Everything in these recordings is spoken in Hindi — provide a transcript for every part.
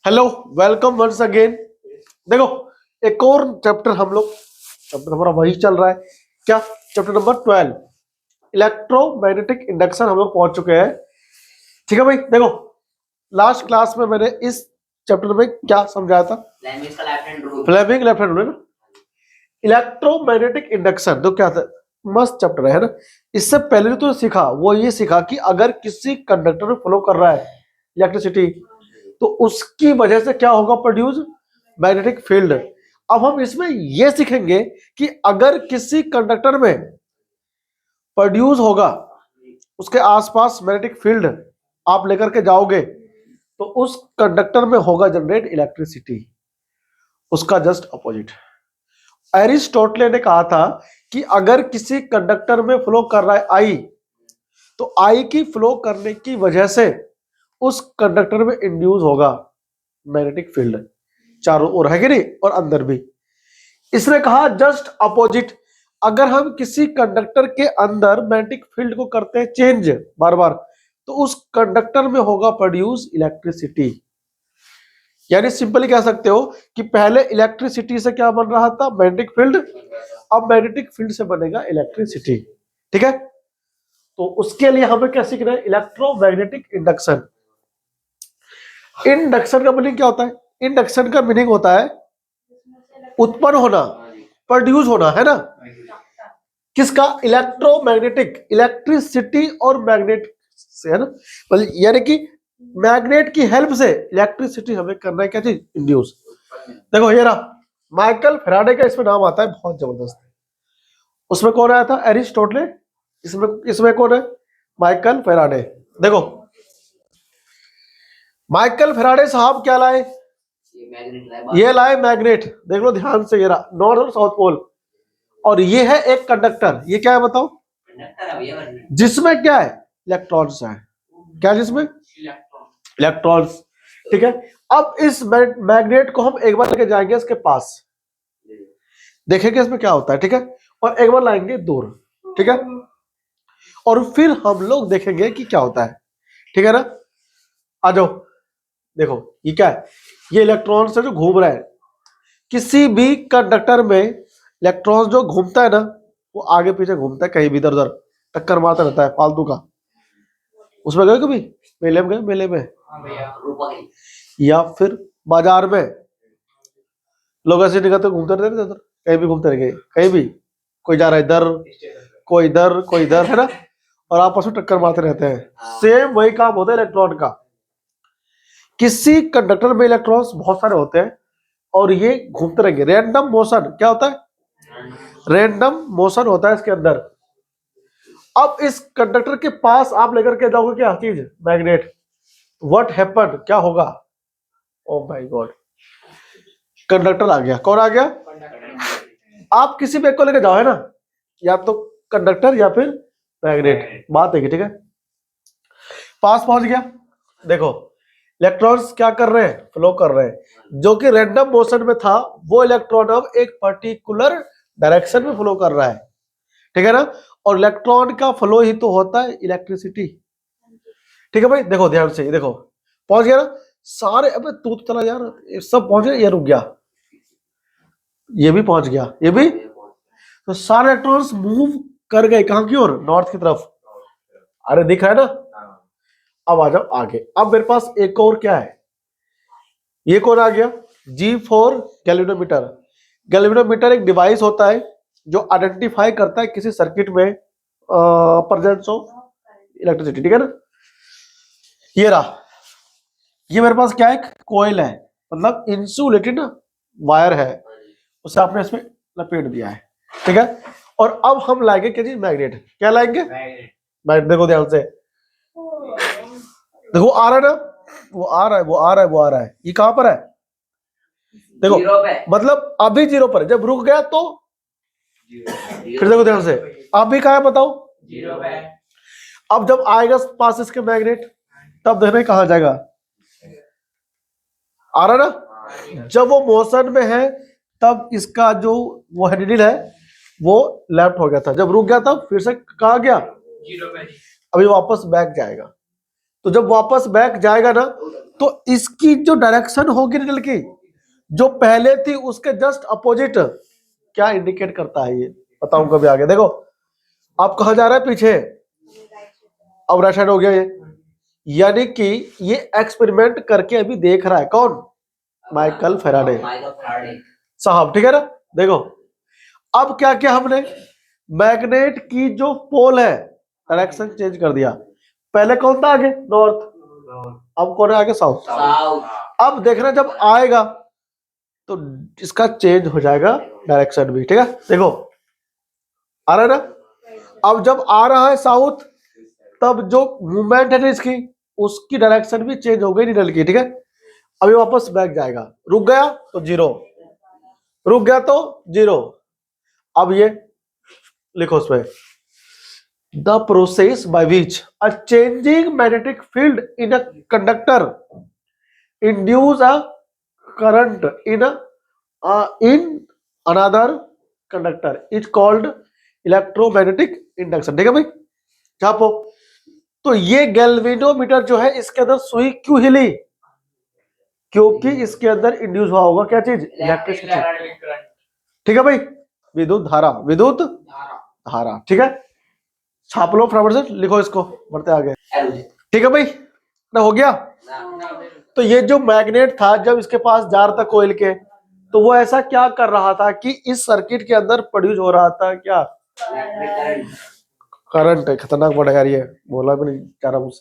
Hello, welcome once again. देखो, एक और चैप्टर हम लोग चैप्टर हमारा वही चल रहा है। क्या? चैप्टर नंबर 12 इलेक्ट्रोमैग्नेटिक इंडक्शन हम लोग पहुंच चुके हैं। ठीक है भाई। देखो, लास्ट क्लास में मैंने इस चैप्टर में क्या समझाया था? फ्लेमिंग लेफ्ट हैंड रूल ना। इलेक्ट्रोमैग्नेटिक इंडक्शन तो क्या था? मस्त चैप्टर है ना। इससे पहले तो सीखा वो ये सीखा कि अगर किसी कंडक्टर में फ्लो कर रहा है इलेक्ट्रिसिटी तो उसकी वजह से क्या होगा? Produce magnetic field. अब हम इसमें यह सीखेंगे कि अगर किसी कंडक्टर में प्रोड्यूस होगा उसके आसपास मैग्नेटिक फील्ड आप लेकर के जाओगे तो उस कंडक्टर में होगा जनरेट इलेक्ट्रिसिटी, उसका जस्ट अपोजिट। एरिस्टोटल ने कहा था कि अगर किसी कंडक्टर में फ्लो कर रहा है आई, तो आई की फ्लो करने की वजह से उस कंडक्टर में इंड्यूस होगा मैग्नेटिक फील्ड, चारों ओर है कि नहीं, और अंदर भी। इसने कहा जस्ट अपोजिट, अगर हम किसी कंडक्टर के अंदर मैग्नेटिक फील्ड को करते हैं चेंज बार बार, तो उस कंडक्टर में होगा प्रोड्यूस इलेक्ट्रिसिटी। यानी सिंपली कह सकते हो कि पहले इलेक्ट्रिसिटी से क्या बन रहा था? Magnetic field. अब मैग्नेटिक फील्ड से बनेगा इलेक्ट्रिसिटी। ठीक है, तो उसके लिए हमें क्या सीखना है? Electromagnetic induction. इंडक्शन का मीनिंग क्या होता है? इंडक्शन का मीनिंग होता है उत्पन्न होना, प्रोड्यूस होना, है ना। किसका? इलेक्ट्रोमैग्नेटिक, इलेक्ट्रिसिटी और मैग्नेट से, है ना। यानी कि मैग्नेट की हेल्प से इलेक्ट्रिसिटी हमें करना है क्या चीज? इंड्यूस। देखो ये रहा, माइकल फैराडे का इसमें नाम आता है, बहुत जबरदस्त। उसमें कौन आया था? एरिस्टोटल। इसमें कौन है? Michael Faraday. देखो, माइकल फैराडे साहब क्या लाए? ये लाए मैग्नेट। देख लो ध्यान से, ये रहा नॉर्थ और साउथ पोल, और ये है एक कंडक्टर। ये क्या है बताओ? जिसमें क्या है? इलेक्ट्रॉन्स है। क्या जिसमें? इलेक्ट्रॉन्स। ठीक है, अब इस मैग्नेट को हम एक बार लेके जाएंगे इसके पास, देखेंगे इसमें क्या होता है। ठीक है, और एक बार लाएंगे दूर। ठीक है, और फिर हम लोग देखेंगे कि क्या होता है। ठीक है ना, आ जाओ। देखो ये क्या है? ये इलेक्ट्रॉन्स है जो घूम रहा है। किसी भी कंडक्टर में इलेक्ट्रॉन जो घूमता है ना, वो आगे पीछे घूमता है, कहीं भी इधर उधर टक्कर मारता रहता है फालतू का। उसमें गए कभी? मेले में गए? मेले में या फिर बाजार में लोग ऐसे निकलते घूमते रहते हैं, इधर कहीं भी घूमते रह, कहीं भी कोई जा रहा है इधर, कोई इधर, कोई इधर, है ना, और आपस में टक्कर मारते रहते हैं। सेम वही काम होता है इलेक्ट्रॉन का। किसी कंडक्टर में इलेक्ट्रॉन्स बहुत सारे होते हैं और ये घूमते रहेंगे। रैंडम मोशन क्या होता है? रैंडम मोशन होता है इसके अंदर। अब इस कंडक्टर के पास आप लेकर के जाओगे क्या चीज? मैग्नेट। What happen? क्या होगा? ओ माय गॉड, कंडक्टर आ गया। कौन आ गया? आप किसी भी एक को लेकर जाओ, है ना, या तो कंडक्टर या फिर मैग्नेट, बात है। ठीक है, पास पहुंच गया। देखो इलेक्ट्रॉन्स क्या कर रहे हैं? फ्लो कर रहे हैं। जो कि रैंडम मोशन में था वो इलेक्ट्रॉन अब एक पर्टिकुलर डायरेक्शन में फ्लो कर रहा है। ठीक है ना, और इलेक्ट्रॉन का फ्लो ही तो होता है इलेक्ट्रिसिटी। ठीक है भाई, देखो ध्यान से, देखो पहुंच गया ना सारे। अबे तू तो चला यार, सब पहुंच गया, ये रुक गया, ये भी पहुंच गया, ये भी। तो सारे इलेक्ट्रॉन्स मूव कर गए कहां की ओर? नॉर्थ की तरफ। अरे दिख रहा है ना। अब आ जाओ आगे। अब मेरे पास एक और क्या है? ये कौन आ गया? G4 galvanometer. गैल्वेनोमीटर एक डिवाइस होता है जो आइडेंटिफाई करता है किसी सर्किट में प्रेजेंस ऑफ इलेक्ट्रिसिटी। ठीक है ना, ये रहा। ये मेरे पास क्या है? कोयल है, मतलब इंसुलेटेड वायर है, उसे आपने इसमें लपेट दिया है। ठीक है, और अब हम लाएंगे क्या चीज? मैग्नेट। क्या लाएंगे? मैग्नेट। देखो ध्यान से, देखो आ रहा है ना, वो आ रहा है, वो आ रहा है, वो आ रहा है। ये कहां पर है? देखो मतलब अभी जीरो पर है। जब रुक गया तो फिर देखो ध्यान से, अभी कहां है बताओ? जीरो पे। अब जब आएगा पास इसके मैग्नेट, तब देखना कहां जाएगा? आ रहा ना। जब वो मोशन में है तब इसका जो वो हैंडल है वो लेफ्ट हो गया था, जब रुक गया तब फिर से कहा गया? जीरो पे। अभी वापस बैक जाएगा। तो जब वापस बैक जाएगा ना, तो इसकी जो डायरेक्शन होगी निडल की, जो पहले थी उसके जस्ट अपोजिट, क्या इंडिकेट करता है ये बताऊं कभी आगे। देखो आप कहा जा रहा है पीछे, अब राइट साइड हो गया ये, यानी कि ये एक्सपेरिमेंट करके अभी देख रहा है कौन, माइकल फैराडे साहब, ठीक है ना। देखो अब क्या क्या हमने, मैग्नेट की जो पोल है डायरेक्शन चेंज कर दिया, पहले कौन था आगे, नॉर्थ, अब कौन है आगे, साउथ। अब देखना जब आएगा तो इसका चेंज हो जाएगा डायरेक्शन भी, ठीक है। देखो आ रहा है ना, अब जब आ रहा है साउथ, तब जो मूवमेंट है ना इसकी, उसकी डायरेक्शन भी चेंज हो गई निडल की, ठीक है। अभी वापस बैक जाएगा, रुक गया तो जीरो, रुक गया तो जीरो। अब ये लिखो उसमें, the process by which a changing magnetic field in a conductor induce a current in another conductor is called electromagnetic induction, ठीक है भाई, छापो। तो ये गैल्वेनोमीटर जो है, इसके अंदर सुई क्यों हिली, क्योंकि इसके अंदर इंड्यूस हुआ होगा क्या चीज, इलेक्ट्रिसिटी, ठीक है भाई, विद्युत धारा, विद्युत धारा, ठीक है। छाप लो फटाफट से, लिखो इसको, बढ़ते आगे, ठीक है भाई ना, हो गया। तो ये जो मैग्नेट था, जब इसके पास जा रहा था कोयल के, तो वो ऐसा क्या कर रहा था कि इस सर्किट के अंदर प्रोड्यूस हो रहा था क्या, करंट है, खतरनाक वर्ड है यार ये, बोला भी नहीं जा रहा मुझसे,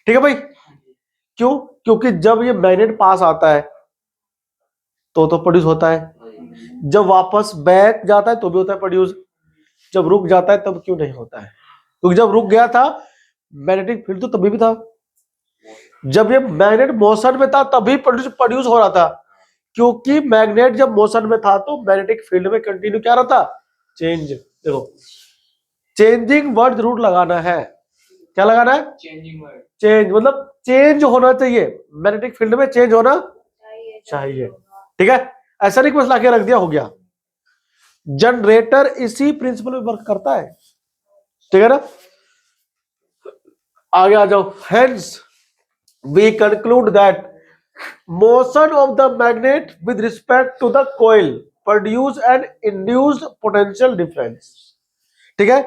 ठीक है भाई। क्यों, क्योंकि जब ये मैग्नेट पास आता है तो प्रोड्यूस होता है, जब वापस बैक जाता है तो भी होता है प्रोड्यूस, जब रुक जाता है तब क्यों नहीं होता है, क्योंकि जब रुक गया था मैग्नेटिक फील्ड तो तभी भी था, जब ये मैग्नेट मोशन में था तभी प्रोड्यूस हो रहा था, क्योंकि मैग्नेट जब मोशन में था तो मैग्नेटिक फील्ड में कंटिन्यू क्या रहा था, चेंज। देखो चेंजिंग वर्ड जरूर लगाना है, क्या लगाना है, चेंजिंग वर्ड, चेंज मतलब चेंज होना चाहिए, मैग्नेटिक फील्ड में चेंज होना चाहिए, ठीक है। ऐसा नहीं कुछ लाके रख दिया हो गया। जनरेटर इसी प्रिंसिपल में वर्क करता है, ठीक है ना। आगे आ जाओ, hence we conclude that motion of the magnet with respect to the coil produce an induced potential difference, ठीक है,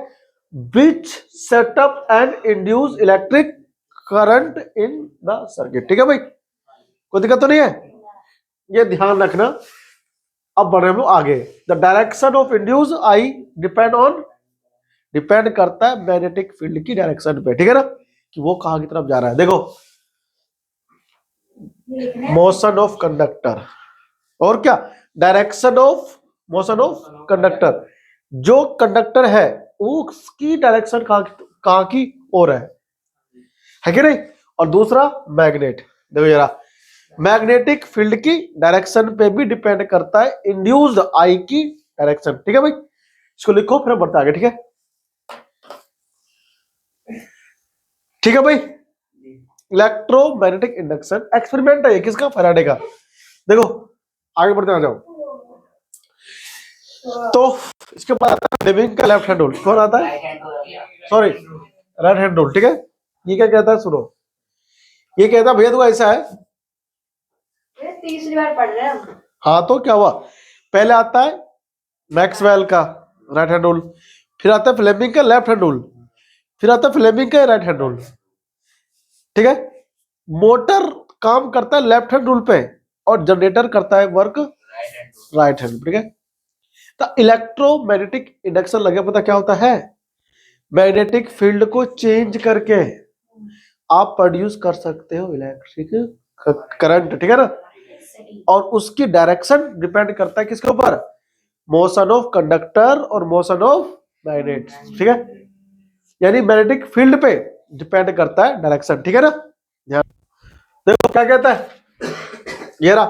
which set up and induce electric current in the circuit, ठीक है भाई, कोई दिक्कत तो नहीं है, ये ध्यान रखना। अब बढ़ रहे हम लोग आगे, the direction of induce I depend करता है मैग्नेटिक फील्ड की डायरेक्शन पे, ठीक है ना, कि वो कहां की तरफ जा रहा है। देखो मोशन ऑफ कंडक्टर, और क्या, direction of motion of conductor, जो कंडक्टर है उसकी डायरेक्शन कहां की ओर है कि नहीं। और दूसरा मैग्नेट, देखो जरा, मैग्नेटिक फील्ड की डायरेक्शन पे भी डिपेंड करता है इंड्यूस्ड आई की डायरेक्शन, ठीक है भाई, इसको लिखो फिर बढ़ते आगे, ठीक है, ठीक है भाई। इलेक्ट्रोमैग्नेटिक इंडक्शन एक्सपेरिमेंट है ये, किसका, फैराडे का। देखो आगे बढ़ते आ जाओ, तो इसके बाद फ्लेमिंग का लेफ्ट हैंड रूल, कौन आता है, सॉरी राइट हैंड रूल, ठीक है। ये क्या कहता है, सुनो, ये कहता है भैया तू ऐसा है, तीसरी बार पढ़ रहे हैं। हाँ तो क्या हुआ, पहले आता है मैक्सवेल का राइट हैंड रूल, फिर आता है फ्लेमिंग का लेफ्ट हैंड रूल, फिर आता है फ्लेमिंग का राइट हैंड रूल, ठीक है। मोटर काम करता है लेफ्ट हैंड रूल पे और जनरेटर करता है वर्क राइट हैंड, ठीक है। तो इलेक्ट्रोमैग्नेटिक इंडक्शन लगे, पता क्या होता है, मैग्नेटिक फील्ड को चेंज करके आप प्रोड्यूस कर सकते हो इलेक्ट्रिक करंट, ठीक है ना, और उसकी डायरेक्शन डिपेंड करता है किसके ऊपर, मोशन ऑफ कंडक्टर और मोशन ऑफ मैग्नेट, ठीक है, यानी मैग्नेटिक फील्ड पे डिपेंड करता है डायरेक्शन, ठीक है ना। देखो क्या कहता है, ये रहा।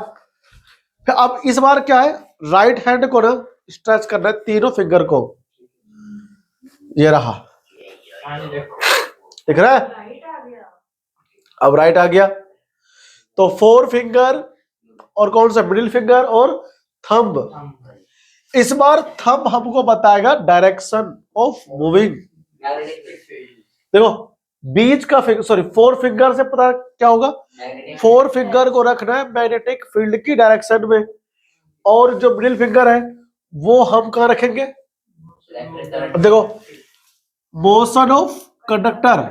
फिर अब इस बार क्या है, राइट हैंड को ना स्ट्रेच करना है, तीनों फिंगर को, ये रहा, दिख रहा है, अब राइट आ गया, तो 4 फिंगर और कौन सा, मिडिल फिंगर और थंब। इस बार थंब हमको बताएगा डायरेक्शन ऑफ मूविंग, देखो बीच का फिंगर, सॉरी 4 फिंगर से पता क्या होगा, 4 फिंगर को रखना है मैग्नेटिक फील्ड की डायरेक्शन में, और जो मिडिल फिंगर है वो हम कहाँ रखेंगे। अब देखो मोशन ऑफ कंडक्टर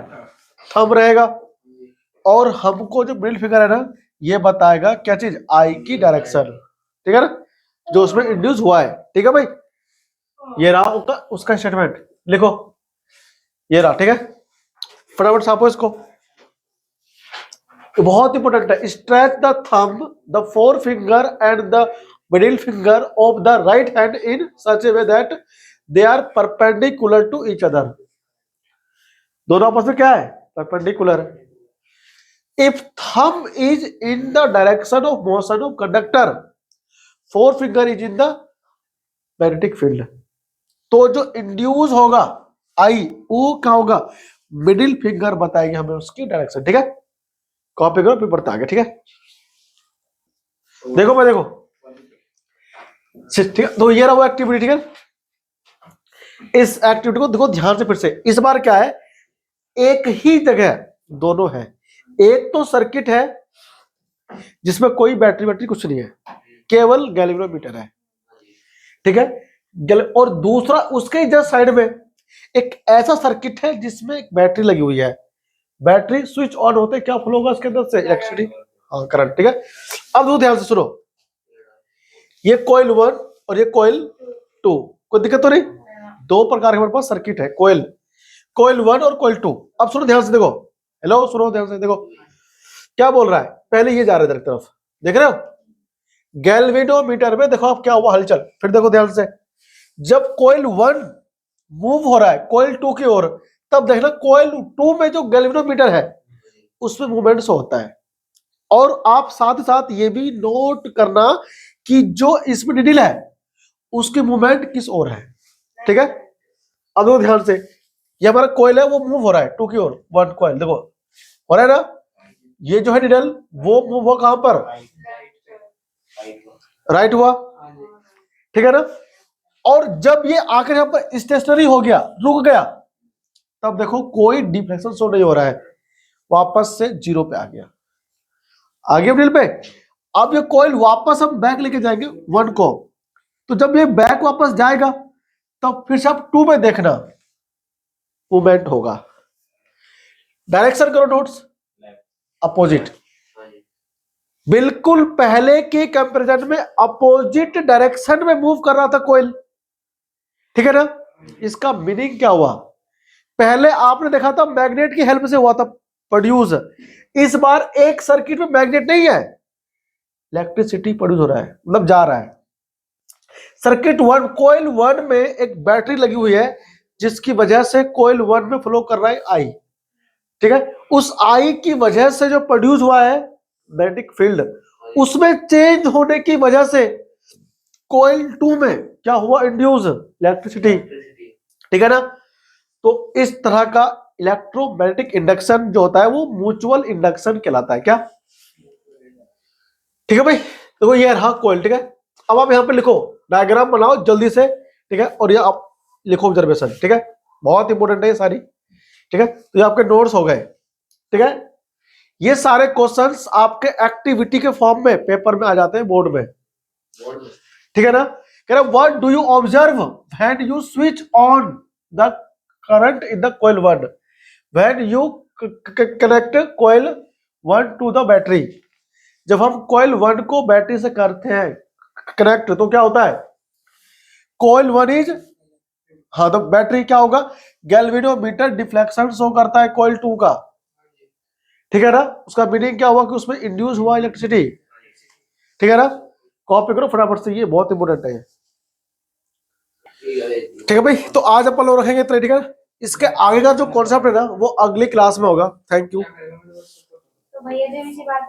थंब रहेगा, और हमको जो मिडिल फिंगर है ना ये बताएगा क्या चीज, आई की डायरेक्शन, ठीक है ना, जो उसमें इंड्यूस हुआ है। ठीक है भाई, ये रहा उसका स्टेटमेंट, लिखो ये रहा, ठीक है, फटाफट छापो इसको, बहुत इंपॉर्टेंट है। Stretch the thumb, the 4 finger and the middle finger of the right hand in such a way that they are perpendicular to each other. दोनों आपस में क्या है, perpendicular. If thumb is in the direction of motion of conductor, 4 finger is in the magnetic field, तो जो इंड्यूस होगा आई वो क्या होगा, मिडिल फिंगर बताएगी हमें उसकी डायरेक्शन। ठीक है, कॉपी करो पेपर आ गया। ठीक है, देखो मैं देखो, ठीक है, तो ये रहा वो एक्टिविटी। ठीक है, इस एक्टिविटी को देखो ध्यान से फिर से। इस बार क्या है, एक ही जगह दोनों है, एक तो सर्किट है जिसमें कोई बैटरी कुछ नहीं है, केवल गैल्वेनोमीटर है। ठीक है, और दूसरा उसके जस्ट साइड में एक ऐसा सर्किट है जिसमें एक बैटरी लगी हुई है। बैटरी स्विच ऑन होते क्या फ्लो होगा उसके अंदर से, इलेक्ट्रिसिटी, करंट। ठीक है, अब दो ध्यान से सुनो, ये कॉइल 1 और ये कॉइल 2, कोई दिक्कत तो नहीं, दो प्रकार के हमारे पास सर्किट है, कॉइल 1 और कॉइल 2। अब सुनो ध्यान से देखो, हेलो सुनो ध्यान से देखो क्या बोल रहा है। पहले ये जा रहा है तरफ, देख रहे हो, गैल्वेनोमीटर में देखो आप क्या हुआ हलचल। फिर देखो ध्यान से, जब कॉइल 1 मूव हो रहा है कॉइल 2 की ओर, तब देखना कॉइल 2 में जो गैल्वेनोमीटर है उसमें मूवमेंट होता है। और आप साथ ही साथ ये भी नोट करना कि जो इसमें निडल है उसकी मूवमेंट किस ओर है। ठीक है, अब देखो ध्यान से, ये हमारा कॉइल है वो मूव हो रहा है 2 की ओर, 1 कॉइल देखो हो रहा है ना, ये जो है निडल वो मूव हुआ कहां पर, राइट हुआ। ठीक है ना, और जब ये आकर यहां पर स्टेशनरी हो गया, रुक गया, तब देखो कोई डिफ्लेक्शन शो नहीं हो रहा है, वापस से 0 पे आ गया, आगे मिडिल पे। अब ये कॉइल वापस हम बैक लेके जाएंगे 1 को, तो जब ये बैक वापस जाएगा तब फिर से आप 2 में देखना मूवमेंट होगा। डायरेक्शन करो नोट्स, अपोजिट, बिल्कुल पहले के कंपैरिजन में अपोजिट डायरेक्शन में मूव कर रहा था कॉइल। ठीक है ना, इसका मीनिंग क्या हुआ, पहले आपने देखा था मैग्नेट की हेल्प से हुआ था प्रोड्यूस, इस बार एक सर्किट में मैग्नेट नहीं है, इलेक्ट्रिसिटी प्रोड्यूस हो रहा है, मतलब जा रहा है। सर्किट 1 कॉइल 1 में एक बैटरी लगी हुई है जिसकी वजह से कॉइल 1 में फ्लो कर रहा है आई। ठीक है, उस आई की वजह से जो प्रोड्यूस हुआ है मैग्नेटिक फील्ड, उसमें चेंज होने की वजह से कॉइल 2 में क्या हुआ, इंड्यूस इलेक्ट्रिसिटी। ठीक है ना, तो इस तरह का इलेक्ट्रोमैग्नेटिक इंडक्शन जो होता है वो म्यूचुअल इंडक्शन कहलाता है। क्या, ठीक है भाई, देखो ये रहा कॉइल। ठीक है, अब आप यहां पे लिखो, डायग्राम बनाओ जल्दी से। ठीक है, और ये आप लिखो ऑब्जर्वेशन। ठीक है, बहुत इंपॉर्टेंट है ये सारी। ठीक है, तो ये आपके नोट्स हो गए। ठीक है, ये सारे क्वेश्चंस आपके एक्टिविटी के फॉर्म में पेपर में आ जाते हैं, बोर्ड में। ठीक है ना, कह रहा what do you observe when you switch on the current in the coil 1 when you connect coil 1 to the battery. जब हम कॉइल 1 को बैटरी से करते हैं कनेक्ट, तो क्या होता है, कॉइल 1 इज, हाँ तो बैटरी क्या होगा, गैल्वेनोमीटर डिफ्लेक्शन शो करता है कॉइल 2 का। ठीक है ना, उसका मीनिंग क्या हुआ कि उसमें इंड्यूस हुआ इलेक्ट्रिसिटी। ठीक है ना, कॉपी करो फटाफट से, ये बहुत इंपॉर्टेंट है। ठीक है भाई, तो आज अपन लोग रखेंगे इतना। ठीक है, इसके आगे का जो कॉन्सेप्ट है ना वो अगली क्लास में होगा। Thank you. तो भैया